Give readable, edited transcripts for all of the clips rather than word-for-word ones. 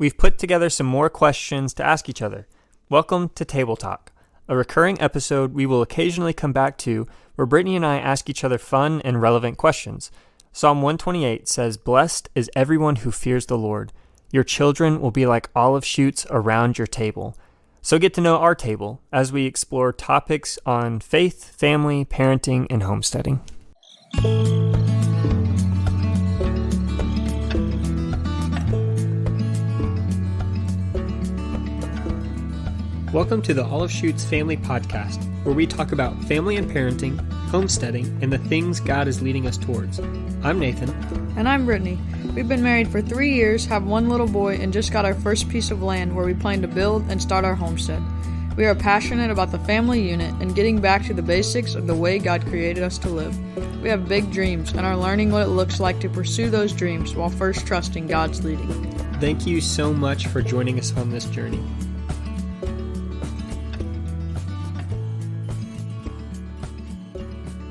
we've put together some more questions to ask each other. Welcome to Table Talk, a recurring episode we will occasionally come back to where Brittany and I ask each other fun and relevant questions. Psalm 128 says, "Blessed is everyone who fears the Lord. Your children will be like olive shoots around your table." So get to know our table as we explore topics on faith, family, parenting, and homesteading. Welcome to the Olive Shoots Family Podcast, where we talk about family and parenting, homesteading, and the things God is leading us towards. I'm Nathan. And I'm Brittany. We've been married for 3 years, have one little boy, and just got our first piece of land where we plan to build and start our homestead. We are passionate about the family unit and getting back to the basics of the way God created us to live. We have big dreams and are learning what it looks like to pursue those dreams while first trusting God's leading. Thank you so much for joining us on this journey.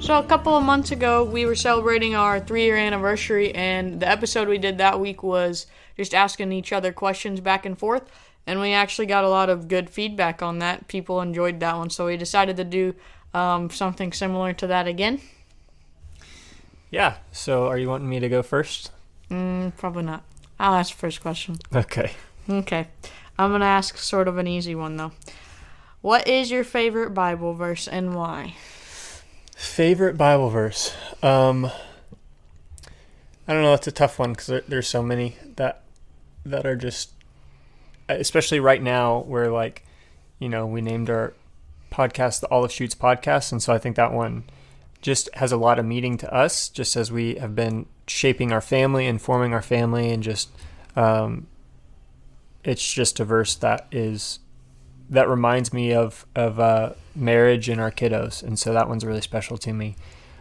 So a couple of months ago, we were celebrating our 3-year anniversary, and the episode we did that week was just asking each other questions back and forth, and we actually got a lot of good feedback on that. People enjoyed that one, so we decided to do something similar to that again. Yeah, so are you wanting me to go first? Probably not. I'll ask the first question. Okay. Okay. I'm going to ask sort of an easy one, though. What is your favorite Bible verse and why? Favorite Bible verse? I don't know. That's a tough one because there's so many that are just, especially right now where we named our podcast the Olive Shoots Podcast, and so I think that one just has a lot of meaning to us, just as we have been shaping our family and forming our family, and just it's just a verse that reminds me of marriage and our kiddos, and so that one's really special to me.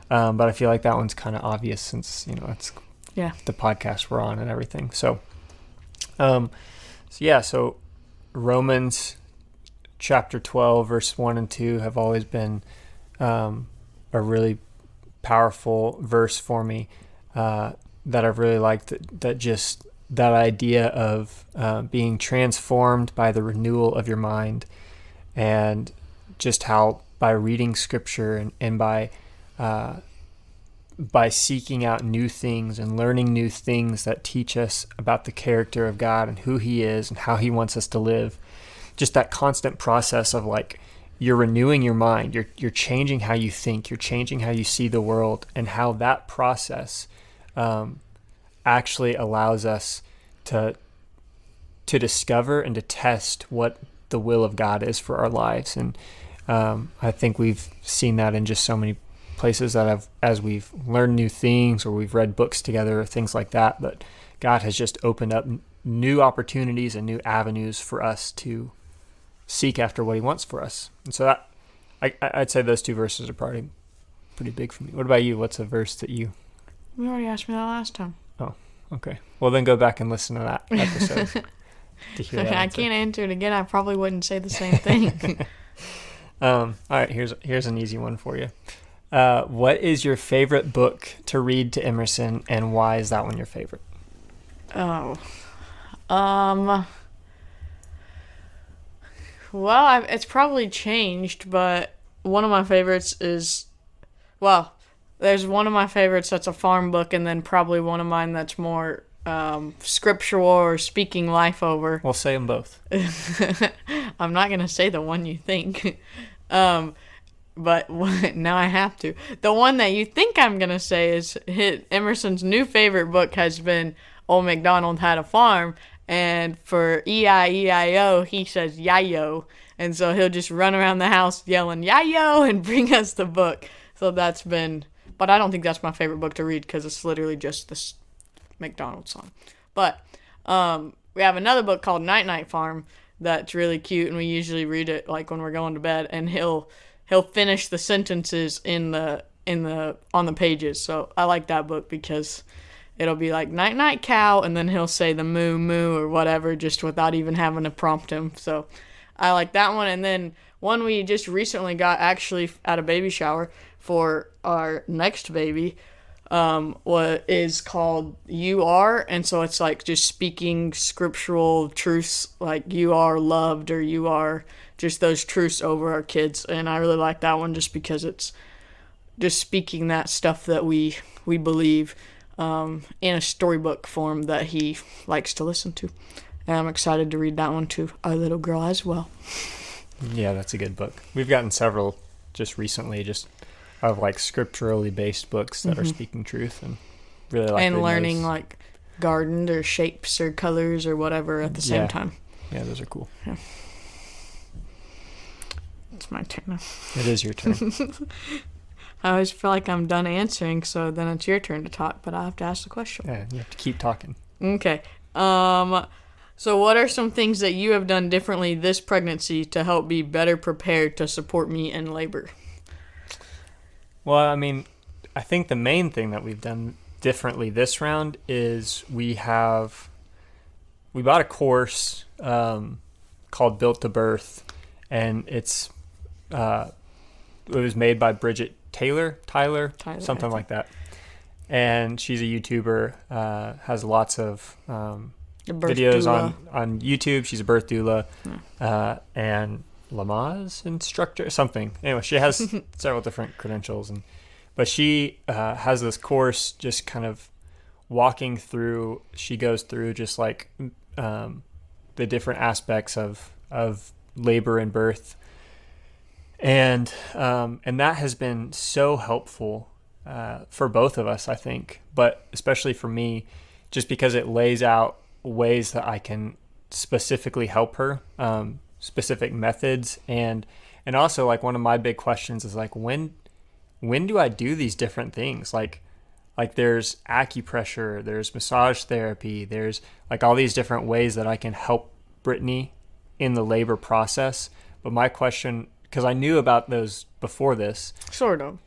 But I feel like that one's kind of obvious since it's the podcast we're on and everything. So Romans chapter 12 verse 1 and 2 have always been a really powerful verse for me that I've really liked. That idea of being transformed by the renewal of your mind, and just how by reading scripture and by seeking out new things and learning new things that teach us about the character of God and who he is and how he wants us to live, just that constant process of you're renewing your mind, you're changing how you think, you're changing how you see the world, and how that process actually allows us to discover and to test what the will of God is for our lives. And I think we've seen that in just so many places as we've learned new things or we've read books together or things like that, but God has just opened up new opportunities and new avenues for us to seek after what he wants for us. And so that I'd say those two verses are probably pretty big for me. What about you? What's a verse that you... You already asked me that last time. Oh, okay. Well, then go back and listen to that episode to hear that I can't answer it again. I probably wouldn't say the same thing. All right, here's an easy one for you. What is your favorite book to read to Emerson, and why is that one your favorite? Well, it's probably changed, but one of my favorites is, there's one of my favorites that's a farm book, and then probably one of mine that's more scriptural or speaking life over. We'll say them both. I'm not going to say the one you think, but now I have to. The one that you think I'm going to say is Emerson's new favorite book has been Old MacDonald Had a Farm, and for E-I-E-I-O, he says Yayo, and so he'll just run around the house yelling Yayo and bring us the book. So that's been... But I don't think that's my favorite book to read because it's literally just this McDonald's song. But we have another book called Night Night Farm that's really cute, and we usually read it when we're going to bed. And he'll finish the sentences on the pages. So I like that book because it'll be like night night cow, and then he'll say the moo moo or whatever just without even having to prompt him. So I like that one. And then one we just recently got actually at a baby shower for our next baby what is called You Are, and so it's like just speaking scriptural truths, like you are loved, or you are, just those truths over our kids. And I really like that one just because it's just speaking that stuff that we believe in a storybook form that he likes to listen to. And I'm excited to read that one to our little girl as well. Yeah, that's a good book. We've gotten several just recently, just of like scripturally based books that are speaking truth, and really like and learning those. like garden or shapes or colors or whatever at the same time. Yeah, those are cool. Yeah. It's my turn now. It is your turn. I always feel like I'm done answering, so then it's your turn to talk, but I have to ask the question. Yeah, you have to keep talking. Okay. So what are some things that you have done differently this pregnancy to help be better prepared to support me in labor? Well, I mean, I think the main thing that we've done differently this round is we bought a course called Built to Birth, and it was made by Bridget Tyler, something like that. And she's a YouTuber, has lots of videos on YouTube. She's a birth doula and Lamaze instructor, something. Anyway, she has several different credentials, but she has this course just kind of walking through. She goes through just like the different aspects of labor and birth, and that has been so helpful for both of us, I think, but especially for me, just because it lays out ways that I can specifically help her, specific methods, and also like one of my big questions is like when do I do these different things, like there's acupressure, there's massage therapy, there's like all these different ways that I can help Brittany in the labor process. But my question, because I knew about those before this, sort of,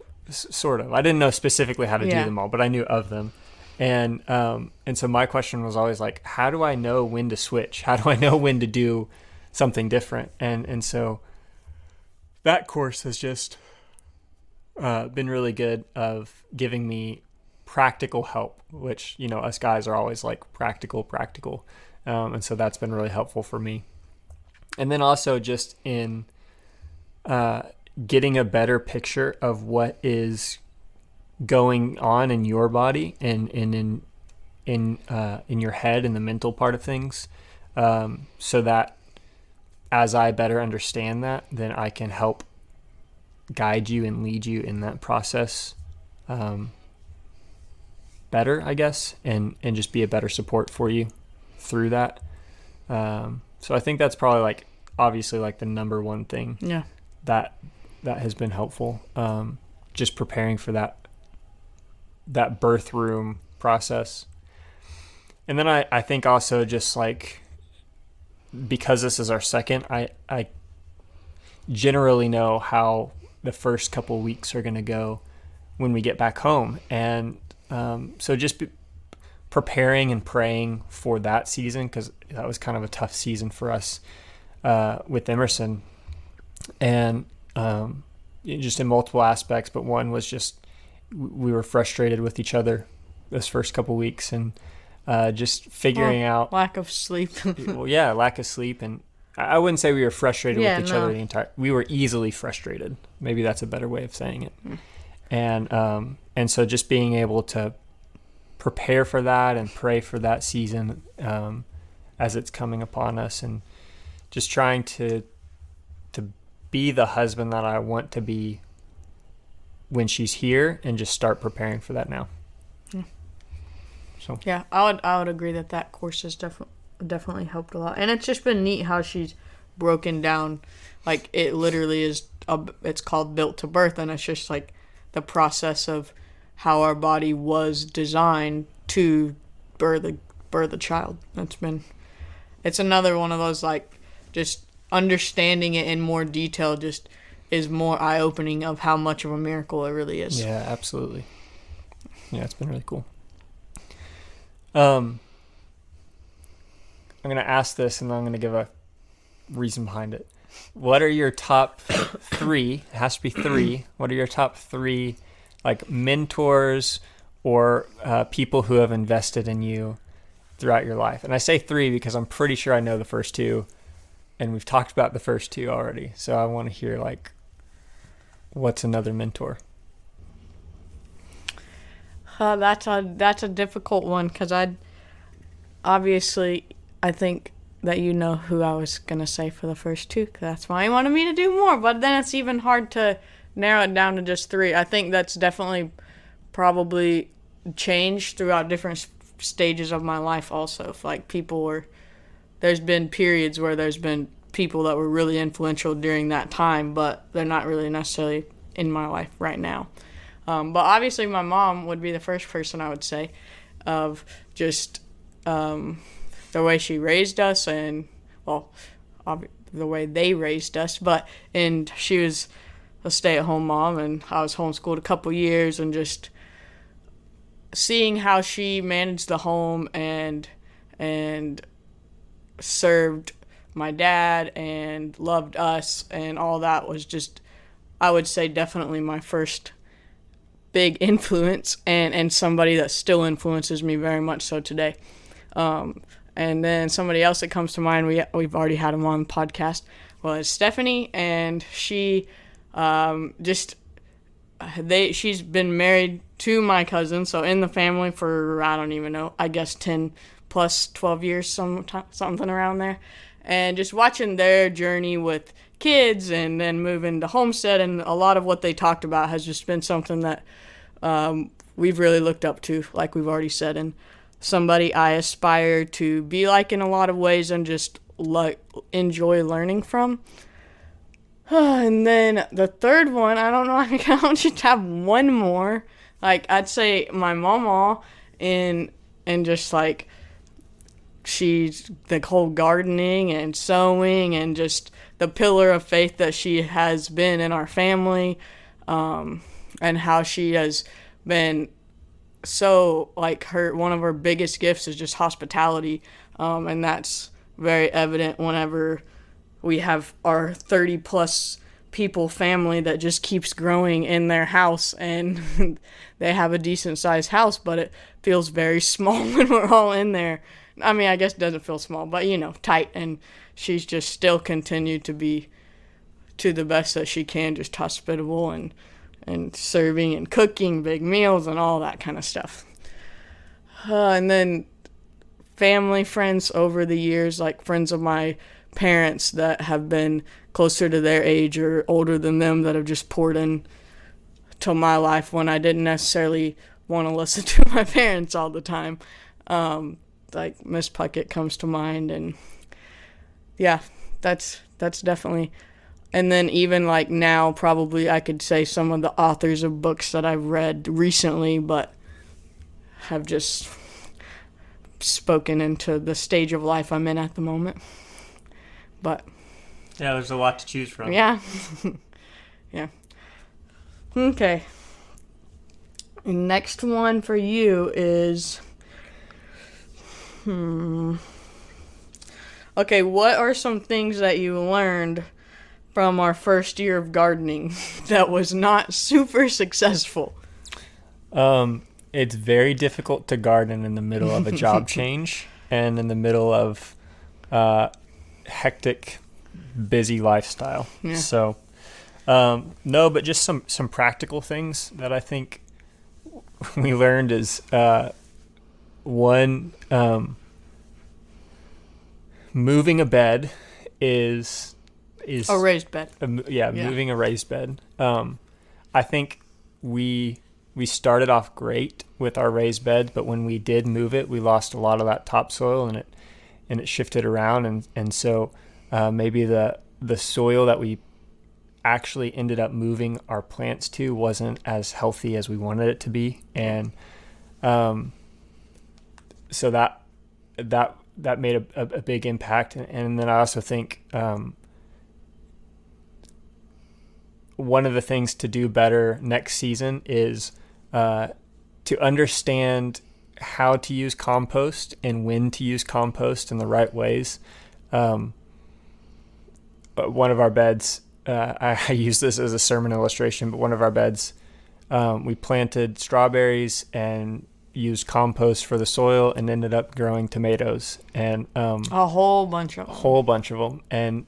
I didn't know specifically how to do them all, but I knew of them. And so my question was always like, how do I know when to switch? How do I know when to do something different? And so that course has just been really good of giving me practical help, which, you know, us guys are always like practical. And so that's been really helpful for me. And then also just in getting a better picture of what is going on in your body and in your head and the mental part of things, so that as I better understand that, then I can help guide you and lead you in that process better, I guess, and just be a better support for you through that. So I think that's probably like obviously like the number one thing that has been helpful, just preparing for that birth room process. And then I think also just like, because this is our second, I generally know how the first couple weeks are going to go when we get back home. And so just preparing and praying for that season, because that was kind of a tough season for us with Emerson. And just in multiple aspects, but one was just we were frustrated with each other those first couple weeks, and just figuring out lack of sleep. Lack of sleep. And I wouldn't say we were frustrated with each other we were easily frustrated. Maybe that's a better way of saying it. And so just being able to prepare for that and pray for that season as it's coming upon us, and just trying to be the husband that I want to be when she's here, and just start preparing for that now. So yeah, I would agree that course has definitely helped a lot, and it's just been neat how she's broken down. Like it literally is it's called Built to Birth, and it's just like the process of how our body was designed to birth a child. It's another one of those, like, just understanding it in more detail just is more eye-opening of how much of a miracle it really is. Yeah, absolutely. Yeah, it's been really cool. I'm going to ask this, and then I'm going to give a reason behind it. What are your top three? It has to be three. What are your top three, like, mentors or people who have invested in you throughout your life. And I say 3 because I'm pretty sure I know the first 2, and we've talked about the first 2 already. So I want to hear, like, what's another mentor? That's a difficult one, because I think that you know who I was going to say for the first 2, because that's why you wanted me to do more. But then it's even hard to narrow it down to just 3. I think that's definitely probably changed throughout different stages of my life also. If, like, there's been periods where there's been people that were really influential during that time, but they're not really necessarily in my life right now. But obviously my mom would be the first person I would say, of just the way she raised us, and, well, the way they raised us. And she was a stay-at-home mom, and I was homeschooled a couple years, and just seeing how she managed the home and served my dad and loved us and all that was just, I would say, definitely my first big influence, and somebody that still influences me very much so today. And then somebody else that comes to mind, we've already had him on the podcast, was Stephanie, and she she's been married to my cousin, so in the family for, I don't even know, I guess 10 plus 12 years, something around there. And just watching their journey with kids and then moving to homestead, and a lot of what they talked about has just been something that we've really looked up to, like we've already said, and somebody I aspire to be like in a lot of ways, and just enjoy learning from. And then the third one, I don't know, I'll just have one more. Like, I'd say my mama, and just, like, she's the whole gardening and sewing and just the pillar of faith that she has been in our family, and how she has been so, like, one of her biggest gifts is just hospitality, and that's very evident whenever we have our 30 plus people family that just keeps growing in their house, and they have a decent sized house, but it feels very small when we're all in there. I mean, I guess it doesn't feel small, but, tight, and she's just still continued to be, to the best that she can, just hospitable and serving and cooking big meals and all that kind of stuff. And then family, friends over the years, like friends of my parents that have been closer to their age or older than them, that have just poured in to my life when I didn't necessarily want to listen to my parents all the time. Like Miss Puckett comes to mind, and yeah, that's definitely. And then even like now, probably I could say some of the authors of books that I've read recently, but have just spoken into the stage of life I'm in at the moment. But yeah, there's a lot to choose from. Yeah. Yeah. Okay. Next one for you is okay, what are some things that you learned from our first year of gardening that was not super successful? It's very difficult to garden in the middle of a job change and in the middle of hectic, busy lifestyle. Yeah. So, no, but just some practical things that I think we learned is one, moving a bed is a raised bed. Moving a raised bed. I think we started off great with our raised bed, but when we did move it, we lost a lot of that topsoil, and it shifted around, and so maybe the soil that we actually ended up moving our plants to wasn't as healthy as we wanted it to be, and so that made a big impact. And then I also think one of the things to do better next season is to understand how to use compost and when to use compost in the right ways. One of our beds, I use this as a sermon illustration, but one of our beds we planted strawberries and used compost for the soil and ended up growing tomatoes and a whole bunch of them. And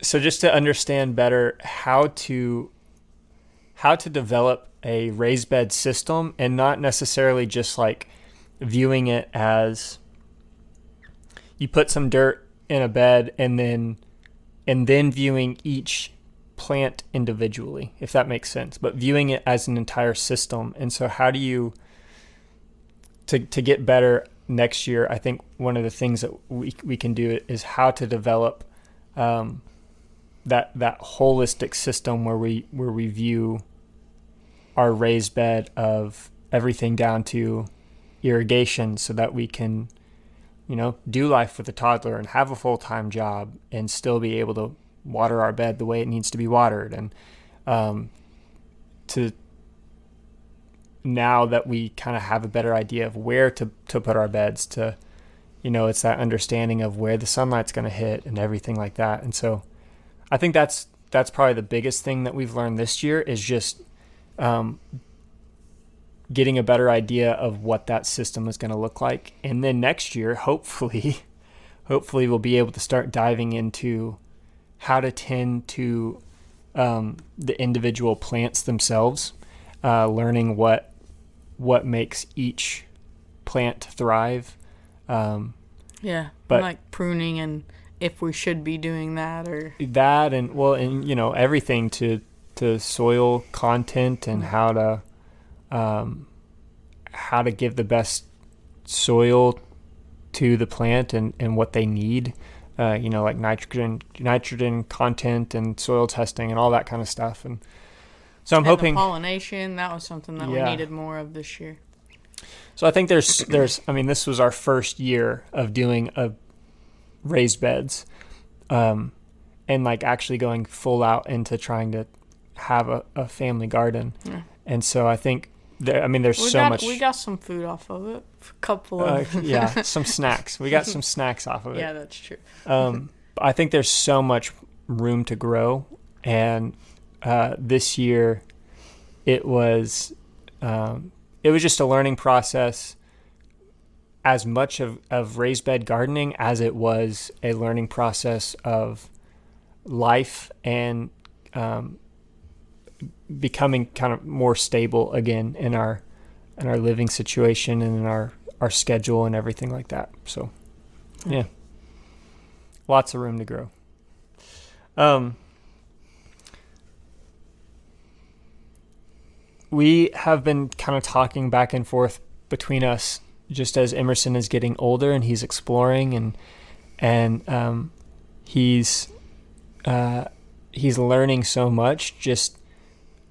so just to understand better how to develop a raised bed system and not necessarily just like viewing it as you put some dirt in a bed and then viewing each plant individually, if that makes sense, but viewing it as an entire system. And so how do you to get better next year? I think one of the things that we can do is how to develop that holistic system where we view our raised bed of everything down to irrigation, so that we can, do life with a toddler and have a full-time job and still be able to water our bed the way it needs to be watered. And to now that we kind of have a better idea of where to put our beds, to, it's that understanding of where the sunlight's going to hit and everything like that. And so I think that's probably the biggest thing that we've learned this year is just getting a better idea of what that system is going to look like. And then next year, hopefully we'll be able to start diving into how to tend to the individual plants themselves, learning what makes each plant thrive. But like pruning and if we should be doing that or that, and everything to soil content and how to give the best soil to the plant and what they need, like nitrogen content and soil testing and all that kind of stuff. And so I'm hoping pollination, that was something that we needed more of this year. So I think there's this was our first year of doing raised beds, and like actually going full out into trying to have a family garden. Yeah. And so I think there's so much. We got some food off of it. A couple of some snacks. We got some snacks off of it. Yeah, that's true. I think there's so much room to grow, and this year it was just a learning process, as much of raised bed gardening as it was a learning process of life and becoming kind of more stable again in our living situation and in our schedule and everything like that. So yeah, lots of room to grow. We have been kind of talking back and forth between us just as Emerson is getting older and he's exploring and he's learning so much. Just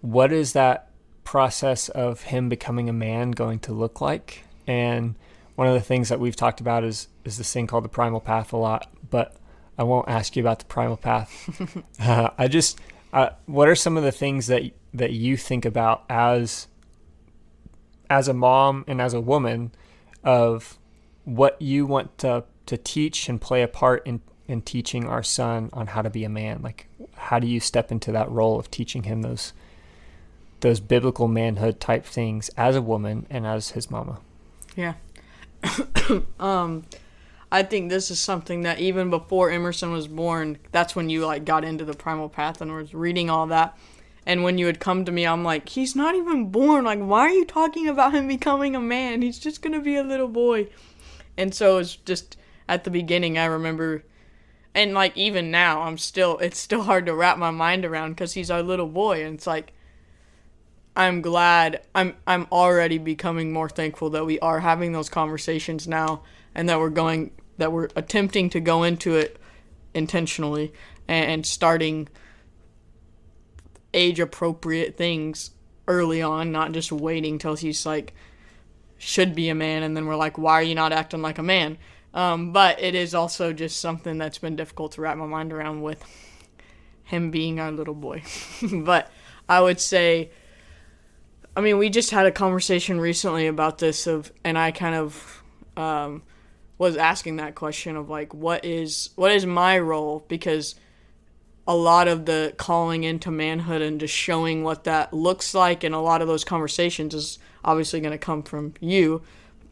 what is that process of him becoming a man going to look like? And one of the things that we've talked about is this thing called the primal path a lot, but I won't ask you about the primal path. What are some of the things that you think about as a mom and as a woman of what you want to teach and play a part in teaching our son on how to be a man? Like, how do you step into that role of teaching him those biblical manhood type things as a woman and as his mama? Yeah. I think this is something that even before Emerson was born, that's when you like got into the primal path and was reading all that. And when you would come to me, I'm like, he's not even born. Like, why are you talking about him becoming a man? He's just going to be a little boy. And so it's just at the beginning, I remember, and like even now, it's still hard to wrap my mind around because he's our little boy. And it's like, I'm glad, I'm already becoming more thankful that we are having those conversations now and that we're attempting to go into it intentionally and starting age-appropriate things early on, not just waiting till he's like, should be a man, and then we're like, why are you not acting like a man? But it is also just something that's been difficult to wrap my mind around with him being our little boy. But I would say, we just had a conversation recently about this and I kind of was asking that question of like, what is my role? Because a lot of the calling into manhood and just showing what that looks like, and a lot of those conversations is obviously going to come from you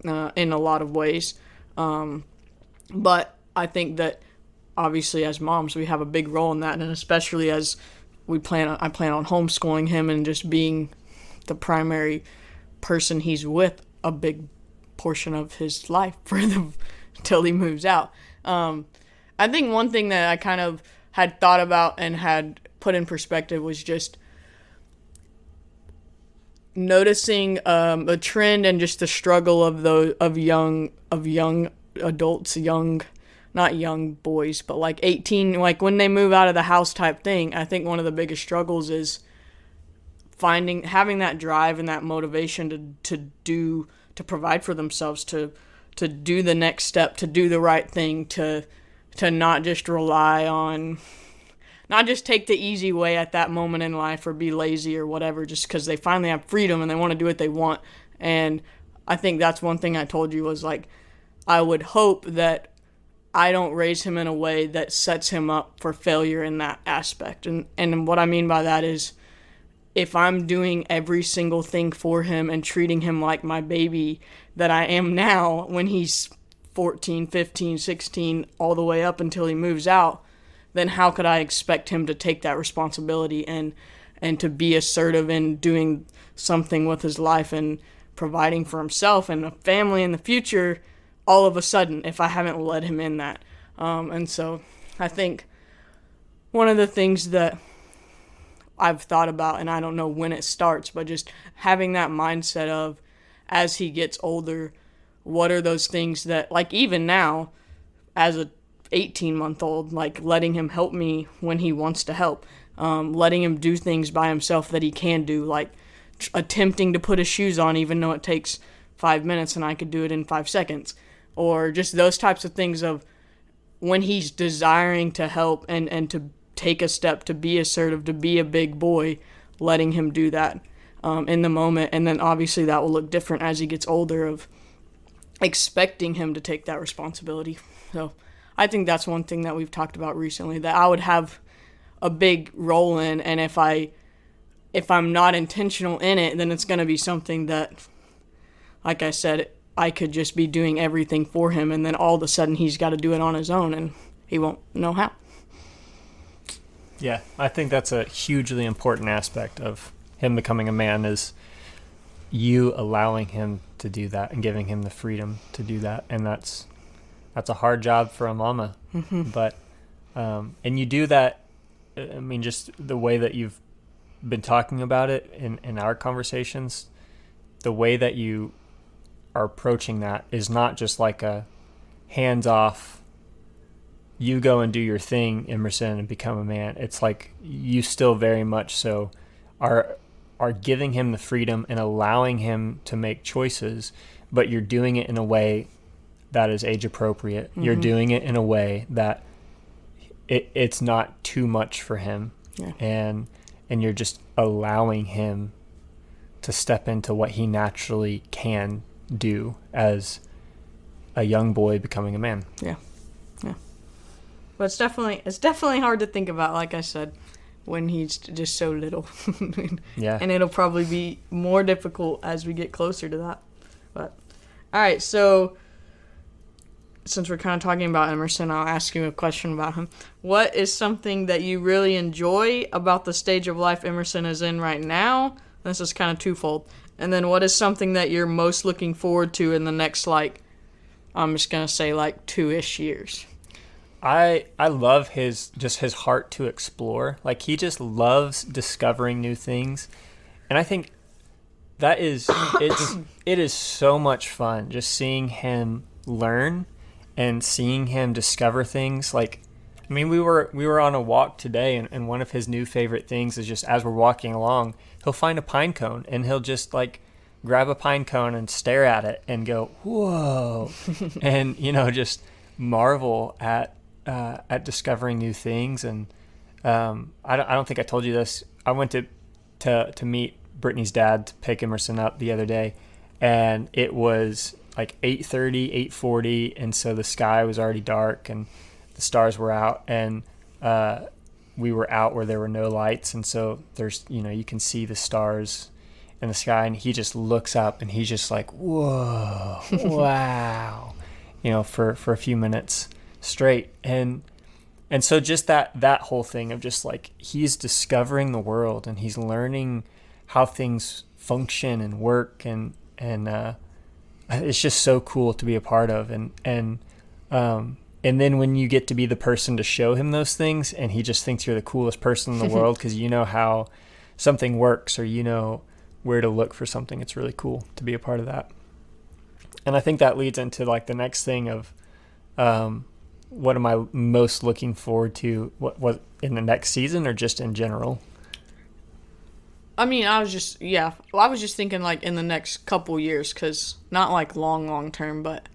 in a lot of ways. But I think that obviously as moms we have a big role in that, and especially as I plan on homeschooling him and just being the primary person he's with a big portion of his life till he moves out. I think one thing that I kind of had thought about and had put in perspective was just noticing a trend and just the struggle of young adults, not young boys, but like 18, like when they move out of the house type thing. I think one of the biggest struggles is having that drive and that motivation to provide for themselves, to do the next step, to do the right thing, to not just rely on, not just take the easy way at that moment in life or be lazy or whatever, just because they finally have freedom and they want to do what they want. And I think that's one thing I told you was like, I would hope that I don't raise him in a way that sets him up for failure in that aspect. And what I mean by that is, if I'm doing every single thing for him and treating him like my baby that I am now when he's 14, 15, 16, all the way up until he moves out, then how could I expect him to take that responsibility and to be assertive in doing something with his life and providing for himself and a family in the future all of a sudden if I haven't led him in that. And so I think one of the things that I've thought about, and I don't know when it starts, but just having that mindset of, as he gets older, what are those things that, like even now, as a 18-month-old, like letting him help me when he wants to help, letting him do things by himself that he can do, like attempting to put his shoes on even though it takes 5 minutes and I could do it in 5 seconds, or just those types of things of when he's desiring to help and to take a step, to be assertive, to be a big boy, letting him do that in the moment. And then obviously that will look different as he gets older, of expecting him to take that responsibility. So I think that's one thing that we've talked about recently that I would have a big role in, and if I'm not intentional in it, then it's going to be something that, like I said, I could just be doing everything for him, and then all of a sudden he's got to do it on his own and he won't know how. Yeah, I think that's a hugely important aspect of him becoming a man, is you allowing him to do that and giving him the freedom to do that. And that's a hard job for a mama. Mm-hmm. But and you do that, I mean, just the way that you've been talking about it in our conversations, the way that you are approaching that is not just like a hands-off, you go and do your thing, Emerson, and become a man. It's like you still very much so are giving him the freedom and allowing him to make choices, but you're doing it in a way that is age appropriate. Mm-hmm. You're doing it in a way that it's not too much for him. Yeah. And you're just allowing him to step into what he naturally can do as a young boy becoming a man. Yeah. But it's definitely hard to think about, like I said, when he's just so little. Yeah. And it'll probably be more difficult as we get closer to that. But all right, so since we're kind of talking about Emerson, I'll ask you a question about him. What is something that you really enjoy about the stage of life Emerson is in right now? This is kind of twofold. And then what is something that you're most looking forward to in the next, like, I'm just going to say like 2-ish years? I love his heart to explore. Like, he just loves discovering new things. And I think that is, it is so much fun just seeing him learn and seeing him discover things. Like, I mean, we were on a walk today, and one of his new favorite things is just as we're walking along, he'll find a pine cone and he'll just like grab a pine cone and stare at it and go, whoa, and just marvel at discovering new things. And I don't think I told you this. I went to meet Brittany's dad to pick Emerson up the other day, and it was like 8:30, 8:40, and so the sky was already dark and the stars were out, and we were out where there were no lights, and so there's, you can see the stars in the sky, and he just looks up and he's just like, whoa, wow, for a few minutes straight. And so just that whole thing of just like, he's discovering the world and he's learning how things function and work, and it's just so cool to be a part of. And then when you get to be the person to show him those things, and he just thinks you're the coolest person in the world because you know how something works, or where to look for something, it's really cool to be a part of that. And I think that leads into like the next thing of what am I most looking forward to, what in the next season, or just in general? I mean, I was just thinking like in the next couple years, because not like long term, but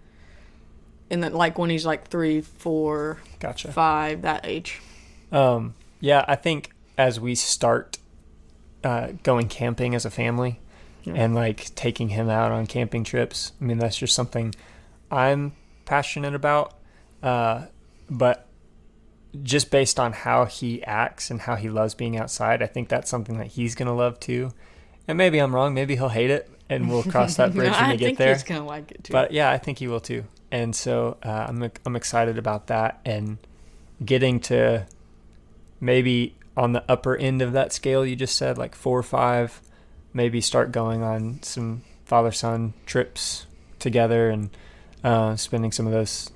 in the, like when he's like 3, 4, Gotcha. 5, that age. Yeah, I think as we start going camping as a family, and like taking him out on camping trips, I mean, that's just something I'm passionate about. But just based on how he acts and how he loves being outside, I think that's something that he's going to love too. And maybe I'm wrong. Maybe he'll hate it, and we'll cross that bridge when we get there. I think he's going to like it too. But yeah, I think he will too. And so I'm excited about that, and getting to maybe on the upper end of that scale you just said, like 4 or 5, maybe start going on some father-son trips together, and spending some of those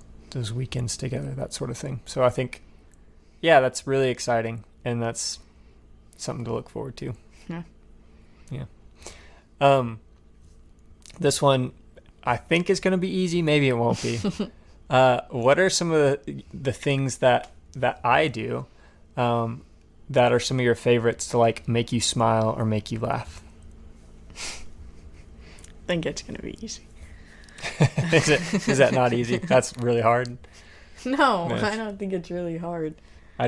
weekends together, that sort of thing. So I think, yeah, that's really exciting, and that's something to look forward to. Yeah. This one I think is going to be easy. Maybe it won't be. What are some of the things that I do that are some of your favorites to like make you smile or make you laugh? I think it's going to be easy. Is that not easy? That's really hard. No, I don't think it's really hard. I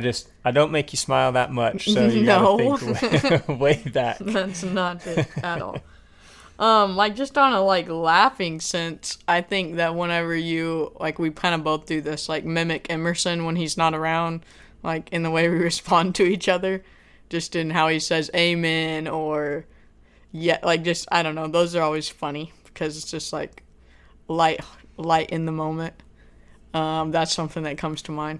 don't make you smile that much, so you gotta think way back. That's not it at all. Like just on a like laughing sense, I think that whenever you like, we kind of both do this, like mimic Emerson when he's not around, like in the way we respond to each other, just in how he says amen, or like just, I don't know, those are always funny because it's just like light in the moment. That's something that comes to mind.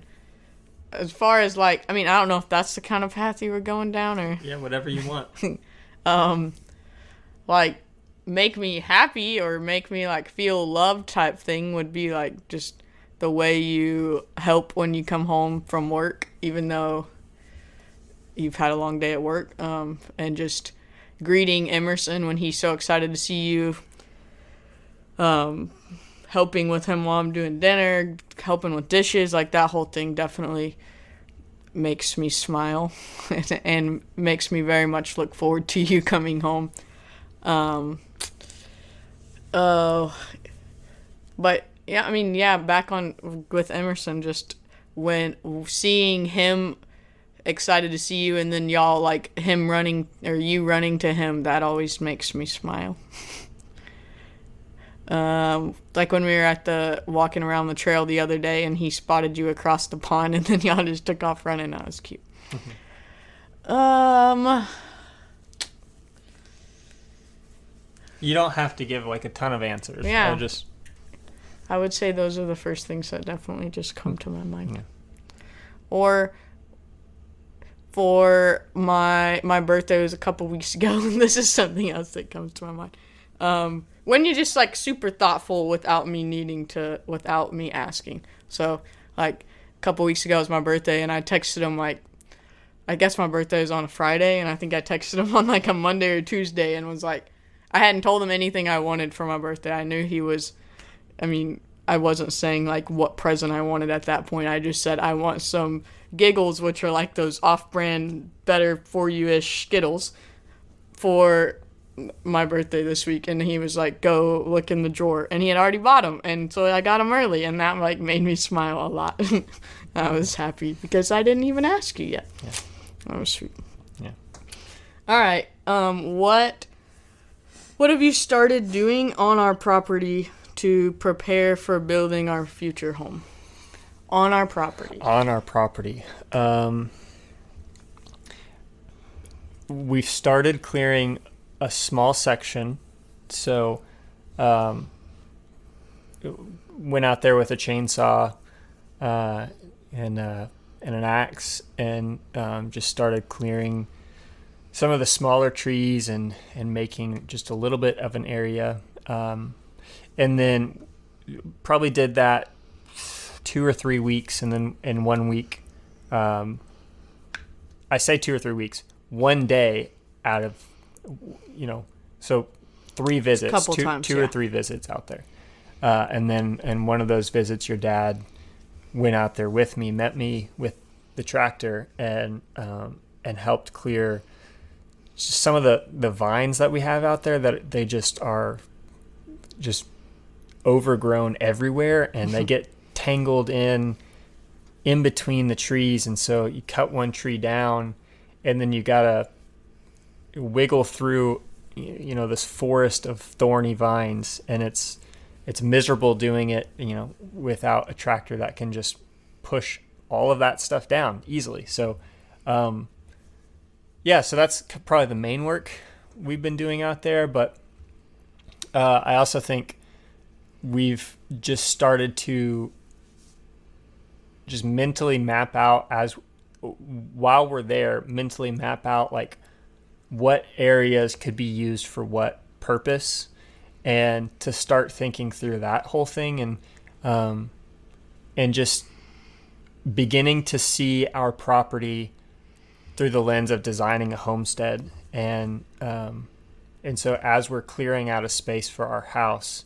As far as like, I mean, I don't know if that's the kind of path you were going down, or yeah, whatever you want. Like make me happy or make me like feel loved type thing would be like just the way you help when you come home from work, even though you've had a long day at work, and just greeting Emerson when he's so excited to see you, helping with him while I'm doing dinner, helping with dishes, like that whole thing definitely makes me smile and makes me very much look forward to you coming home. But yeah, I mean, yeah, back on with Emerson, just when seeing him excited to see you, and then y'all like him running or you running to him, that always makes me smile. Like when we were walking around the trail the other day, and he spotted you across the pond, and then y'all just took off running. That was cute. Mm-hmm. You don't have to give like a ton of answers. Yeah. I would say those are the first things that definitely just come to my mind. Yeah. Or for my birthday was a couple weeks ago, and this is something else that comes to my mind. When you're just like super thoughtful without me asking. So like a couple weeks ago was my birthday, and I texted him like, I guess my birthday was on a Friday, and I think I texted him on like a Monday or Tuesday, and was like, I hadn't told him anything I wanted for my birthday. I knew I wasn't saying like what present I wanted at that point. I just said I want some Giggles, which are like those off-brand, better for you-ish Skittles, for my birthday this week. And he was like, go look in the drawer, and he had already bought them, and so I got them early, and that like made me smile a lot. I was happy because I didn't even ask you yet. Yeah. That was sweet. Yeah. All right. What have you started doing on our property to prepare for building our future home? On our property. we've started clearing a small section. So went out there with a chainsaw and an axe, and just started clearing some of the smaller trees and making just a little bit of an area. And then probably did that 2 or 3 weeks, and then in 1 week, I say 2 or 3 weeks, one day out of, so 3 visits, Couple times, two or 3 visits out there. And then in one of those visits, your dad went out there with me, met me with the tractor, and helped clear some of the vines that we have out there that they just are just overgrown everywhere, and they get tangled in between the trees. And so you cut one tree down, and then you gotta wiggle through this forest of thorny vines, and it's miserable doing it without a tractor that can just push all of that stuff down easily. So so that's probably the main work we've been doing out there. But I also think we've just started to just mentally map out, while we're there, mentally map out like what areas could be used for what purpose, and to start thinking through that whole thing, and just beginning to see our property through the lens of designing a homestead. And so as we're clearing out a space for our house,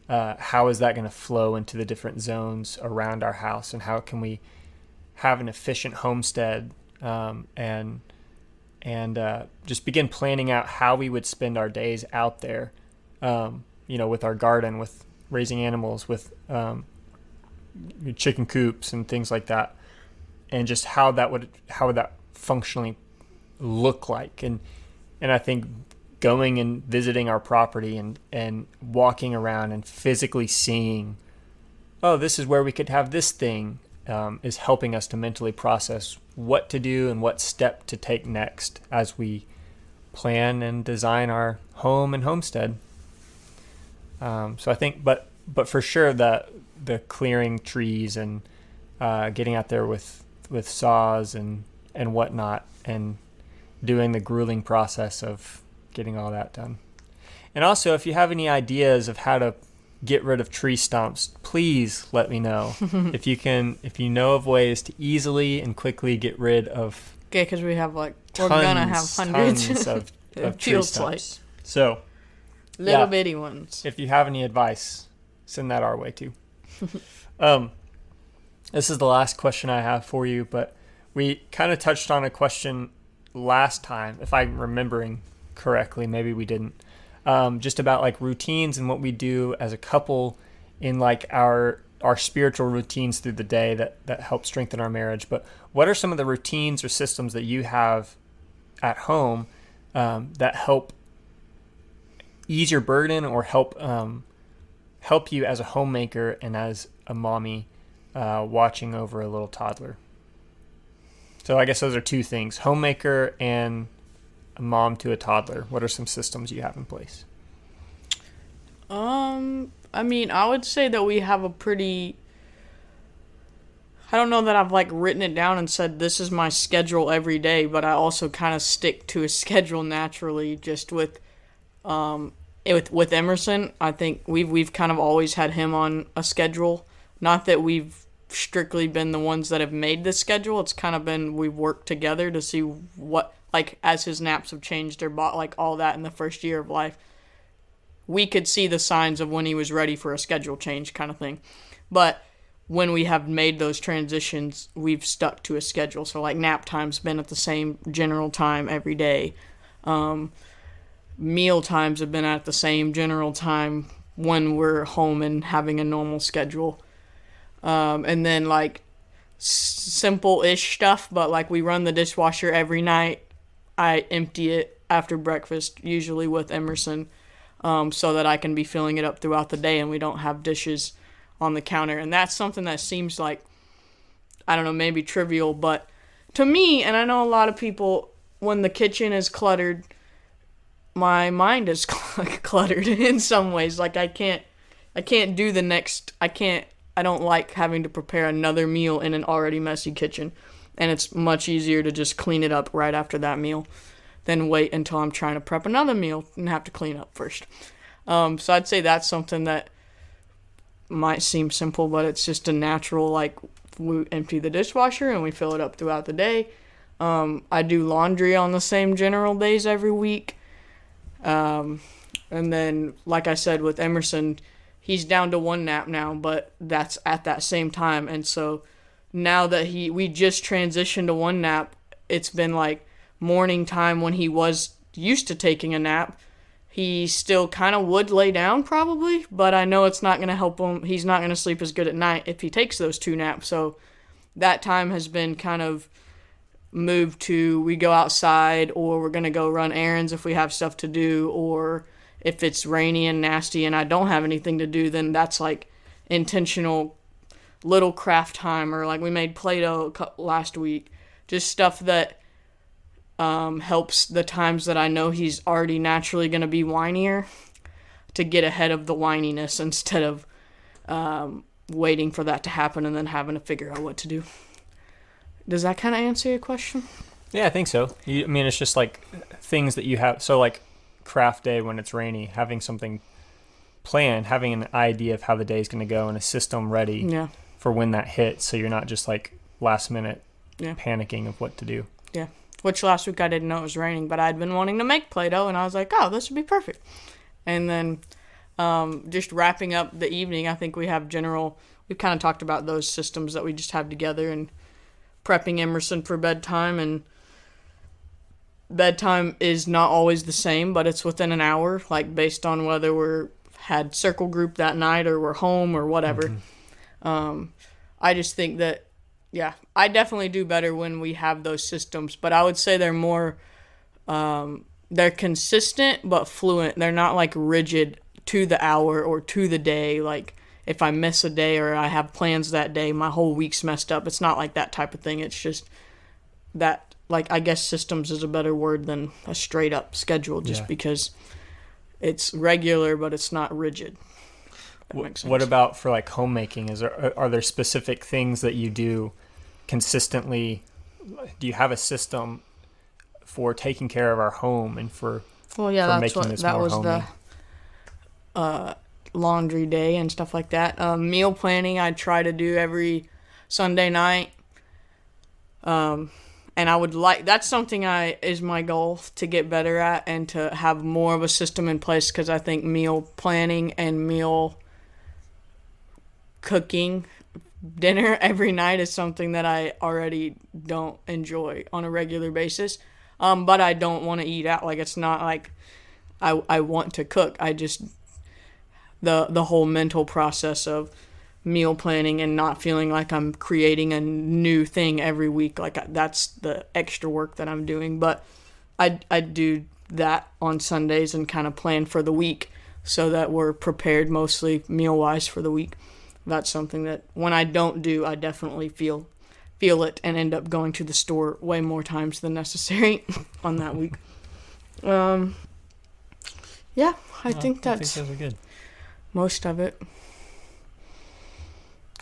how is that going to flow into the different zones around our house, and how can we have an efficient homestead, and just begin planning out how we would spend our days out there, with our garden, with raising animals, with chicken coops and things like that, and just how would that functionally look like. And I think going and visiting our property and walking around and physically seeing, oh, this is where we could have this thing, is helping us to mentally process what to do and what step to take next as we plan and design our home and homestead. So I think, but for sure, the clearing trees and getting out there with saws and whatnot, and doing the grueling process of getting all that done. And also, if you have any ideas of how to get rid of tree stumps, please let me know. If you know of ways to easily and quickly get rid of. Okay, because we're gonna have hundreds of tree stumps. So, little bitty ones. If you have any advice, send that our way too. This is the last question I have for you, but we kind of touched on a question last time, if I'm remembering correctly. Maybe we didn't. Just about like routines and what we do as a couple in like our spiritual routines through the day that help strengthen our marriage. But what are some of the routines or systems that you have at home that help ease your burden, or help you as a homemaker and as a mommy watching over a little toddler? So I guess those are 2 things: homemaker and a mom to a toddler. What are some systems you have in place? I would say that we have a pretty, I don't know that I've like written it down and said this is my schedule every day, but I also kind of stick to a schedule naturally, just with Emerson. I think we've kind of always had him on a schedule. Not that we've strictly been the ones that have made the schedule. It's kind of been, we've worked together to see what, like, as his naps have changed or like all that in the first year of life, we could see the signs of when he was ready for a schedule change kind of thing. But when we have made those transitions, we've stuck to a schedule. So like nap time's been at the same general time every day. Meal times have been at the same general time when we're home and having a normal schedule. And then like simple-ish stuff, but like we run the dishwasher every night. I empty it after breakfast, usually with Emerson, so that I can be filling it up throughout the day and we don't have dishes on the counter. And that's something that seems like, I don't know, maybe trivial, but to me, and I know a lot of people when the kitchen is cluttered, my mind is cluttered in some ways. Like I can't do the next. I don't like having to prepare another meal in an already messy kitchen, and it's much easier to just clean it up right after that meal than wait until I'm trying to prep another meal and have to clean up first. So I'd say that's something that might seem simple, but it's just a natural, like, we empty the dishwasher and we fill it up throughout the day. I do laundry on the same general days every week. And then, like I said, with Emerson, he's down to one nap now, but that's at that same time. And so now that we just transitioned to one nap, it's been like morning time when he was used to taking a nap. He still kind of would lay down probably, but I know it's not going to help him. He's not going to sleep as good at night if he takes those 2 naps. So that time has been kind of moved to we go outside, or we're going to go run errands if we have stuff to do, or if it's rainy and nasty and I don't have anything to do, then that's like intentional little craft time, or like we made Play-Doh last week. Just stuff that helps the times that I know he's already naturally going to be whinier, to get ahead of the whininess instead of waiting for that to happen and then having to figure out what to do. Does that kind of answer your question? Yeah, I think so. I mean, it's just like things that you have. So like craft day when it's rainy, having something planned, having an idea of how the day is going to go and a system ready for when that hits, so you're not just like last minute panicking of what to do. Yeah. Which last week I didn't know it was raining, but I'd been wanting to make Play-Doh, and I was like, oh, this would be perfect. And then just wrapping up the evening, I think we've kind of talked about those systems that we just have together, and prepping Emerson for bedtime. And bedtime is not always the same, but it's within an hour, like based on whether we're had circle group that night or we're home or whatever. Mm-hmm. I just think that, I definitely do better when we have those systems, but I would say they're more, they're consistent but fluent. They're not like rigid to the hour or to the day. Like if I miss a day or I have plans that day, my whole week's messed up. It's not like that type of thing. It's just that, like, I guess systems is a better word than a straight up schedule, just because it's regular, but it's not rigid. That makes sense. What about for like homemaking? Are there specific things that you do consistently? Do you have a system for taking care of our home and for making this more homey? The laundry day and stuff like that. Meal planning I try to do every Sunday night. And that's something is my goal to get better at, and to have more of a system in place, because I think meal planning and meal cooking dinner every night is something that I already don't enjoy on a regular basis. But I don't want to eat out. Like, it's not like I want to cook. I just, the whole mental process of meal planning and not feeling like I'm creating a new thing every week, like that's the extra work that I'm doing. But I do that on Sundays and kind of plan for the week so that we're prepared mostly meal-wise for the week. That's something that when I don't do, I definitely feel it and end up going to the store way more times than necessary on that week. I think those are good. Most of it.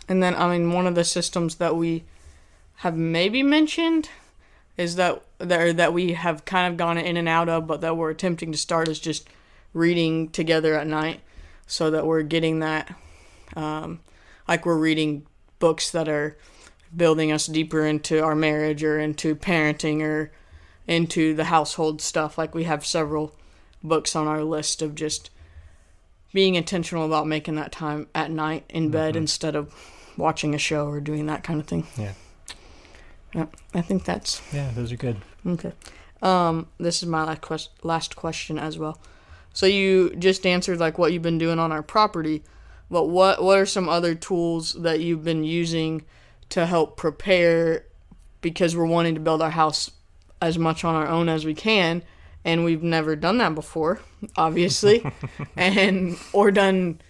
And then, I mean, one of the systems that we have maybe mentioned is that we have kind of gone in and out of, but that we're attempting to start, is just reading together at night, so that we're getting that, like we're reading books that are building us deeper into our marriage or into parenting or into the household stuff. Like we have several books on our list of just being intentional about making that time at night in bed instead of watching a show or doing that kind of thing. Yeah, I think that's... Yeah, those are good. Okay. This is my last question as well. So you just answered like what you've been doing on our property, but what are some other tools that you've been using to help prepare, because we're wanting to build our house as much on our own as we can, and we've never done that before, obviously, or done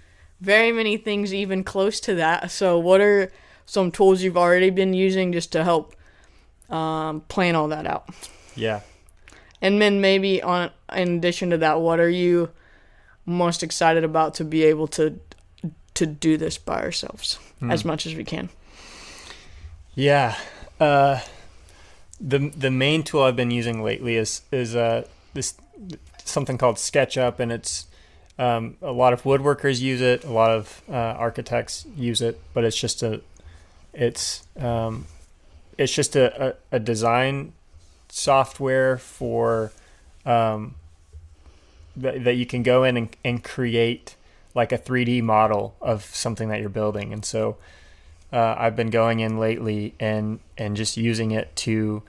very many things even close to that. So what are some tools you've already been using just to help plan all that out? Yeah. And then maybe in addition to that, what are you most excited about to be able to do this by ourselves as much as we can? Yeah. The main tool I've been using lately is this something called SketchUp, and it's a lot of woodworkers use it, a lot of architects use it, but it's just a design software for that you can go in and create like a 3D model of something that you're building. And so I've been going in lately and just using it to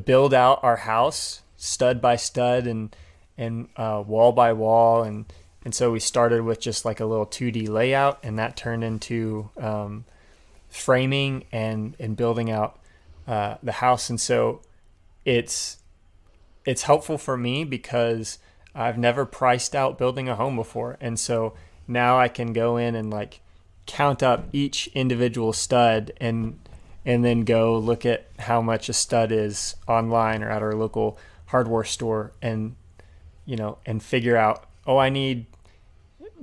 build out our house stud by stud and wall by wall. And so we started with just like a little 2D layout, and that turned into framing and building out the house. And so it's helpful for me because I've never priced out building a home before. And so now I can go in and like count up each individual stud and then go look at how much a stud is online or at our local hardware store, and figure out, I need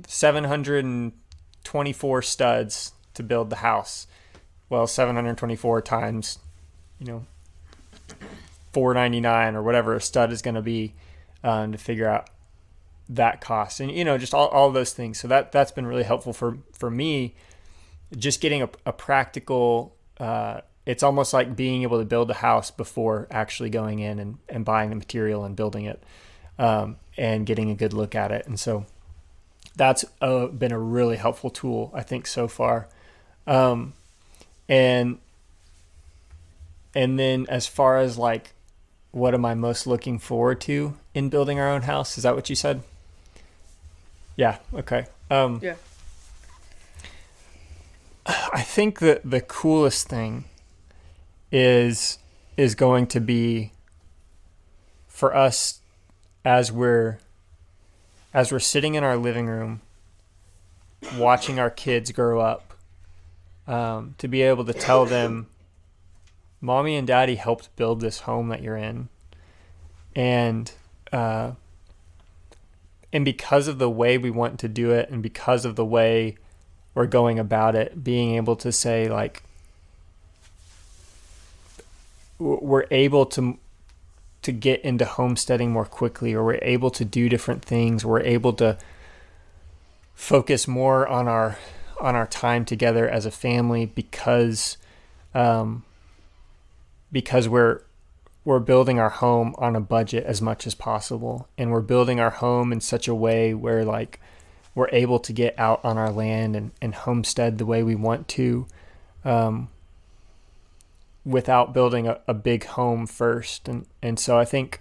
724 studs to build the house. Well, 724 times $4.99 or whatever a stud is going to be, to figure out that cost, and just all those things. So that's been really helpful for me, just getting a practical. It's almost like being able to build a house before actually going in and buying the material and building it, and getting a good look at it. And so that's been a really helpful tool, I think, so far. And then as far as like, what am I most looking forward to in building our own house? Is that what you said? Yeah. Okay. Yeah. I think that the coolest thing is going to be for us as we're sitting in our living room watching our kids grow up, to be able to tell them, Mommy and Daddy helped build this home that you're in, and because of the way we want to do it, and because of the way we're going about it, being able to say, like, we're able to get into homesteading more quickly, or we're able to do different things, we're able to focus more on our time together as a family because we're building our home on a budget as much as possible, and we're building our home in such a way where like we're able to get out on our land and homestead the way we want to, without building a big home first. And so I think,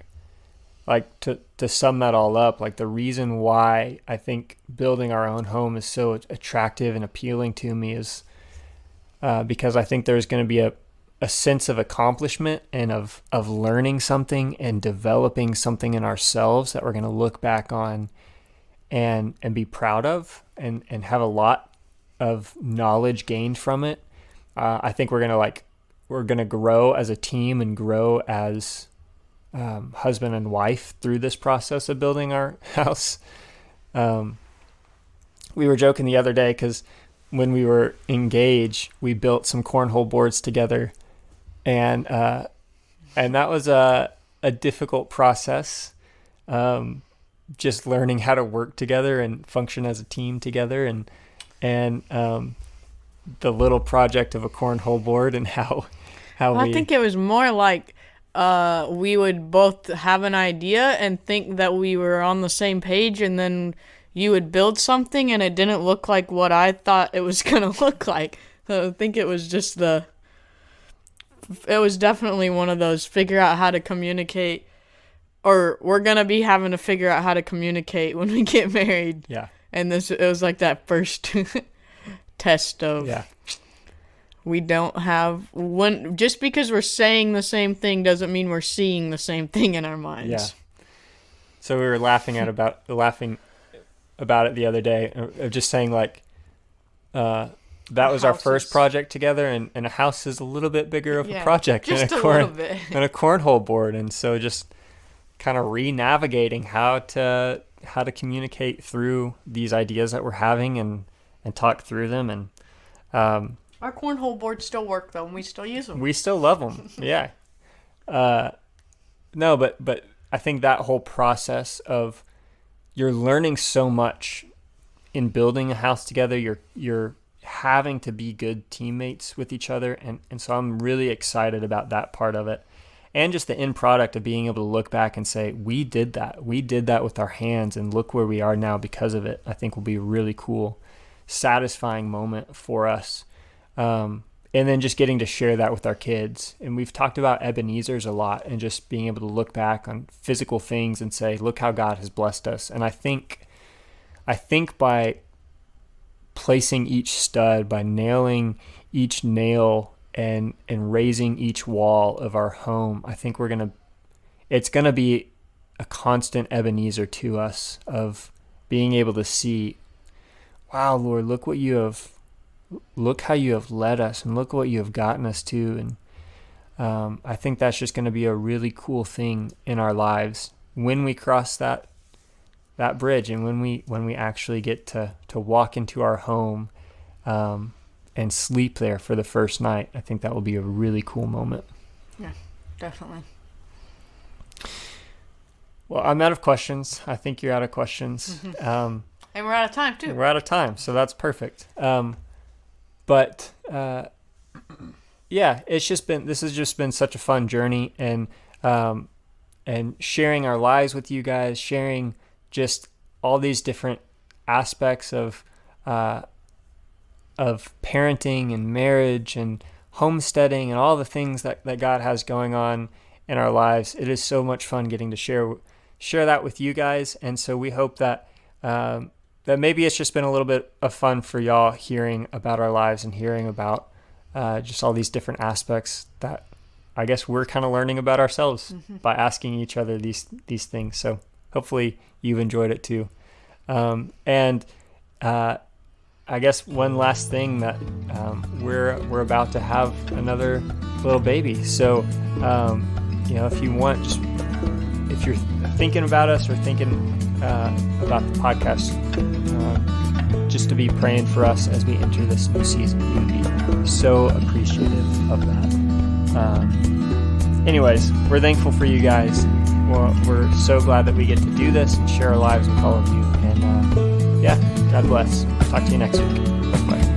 like, to sum that all up, like the reason why I think building our own home is so attractive and appealing to me is because I think there's going to be a sense of accomplishment and of learning something and developing something in ourselves that we're going to look back on and be proud of and have a lot of knowledge gained from it. I think we're going to grow as a team and grow as husband and wife through this process of building our house. We were joking the other day because when we were engaged, we built some cornhole boards together, and that was a difficult process. Just learning how to work together and function as a team together, and the little project of a cornhole board and how I think it was more like we would both have an idea and think that we were on the same page, and then you would build something and it didn't look like what I thought it was going to look like. So I think it was just it was definitely one of those figure out how to communicate, or we're going to be having to figure out how to communicate when we get married. Yeah. And it was like that first test of, yeah. We don't have one. Just because we're saying the same thing doesn't mean we're seeing the same thing in our minds. Yeah. So we were laughing about it the other day, of just saying, like, that was our first houses. project together, and a house is a little bit bigger of a project just than a little bit. than a cornhole board. And so just kind of re-navigating how to communicate through these ideas that we're having and talk through them. And our cornhole boards still work though, and we still use them. we still love them. Yeah. No, but I think that whole process of you're learning so much in building a house together. You're having to be good teammates with each other, and so I'm really excited about that part of it, and just the end product of being able to look back and say we did that with our hands, and look where we are now because of it. I think will be a really cool, satisfying moment for us, and then just getting to share that with our kids. And we've talked about Ebenezer's a lot, and just being able to look back on physical things and say, look how God has blessed us. And I think by placing each stud, by nailing each nail and raising each wall of our home, I think it's gonna be a constant Ebenezer to us of being able to see, wow, Lord, look how you have led us, and look what you have gotten us to. And I think that's just going to be a really cool thing in our lives when we cross that bridge, and when we actually get to walk into our home and sleep there for the first night. I think that will be a really cool moment. Yeah, definitely. Well, I'm out of questions. I think you're out of questions. And we're out of time too. We're out of time, so that's perfect. But yeah, this has just been such a fun journey, and sharing our lives with you guys, sharing just all these different aspects of parenting and marriage and homesteading and all the things that God has going on in our lives. It is so much fun getting to share that with you guys. And so we hope that that maybe it's just been a little bit of fun for y'all hearing about our lives and hearing about just all these different aspects that I guess we're kind of learning about ourselves by asking each other these things. So hopefully you've enjoyed it too. And I guess one last thing, that we're about to have another little baby. So if you want, if you're thinking about us or thinking about the podcast, just to be praying for us as we enter this new season, we would be so appreciative of that. Anyways, we're thankful for you guys. We're so glad that we get to do this and share our lives with all of you. And God bless. Talk to you next week. Bye.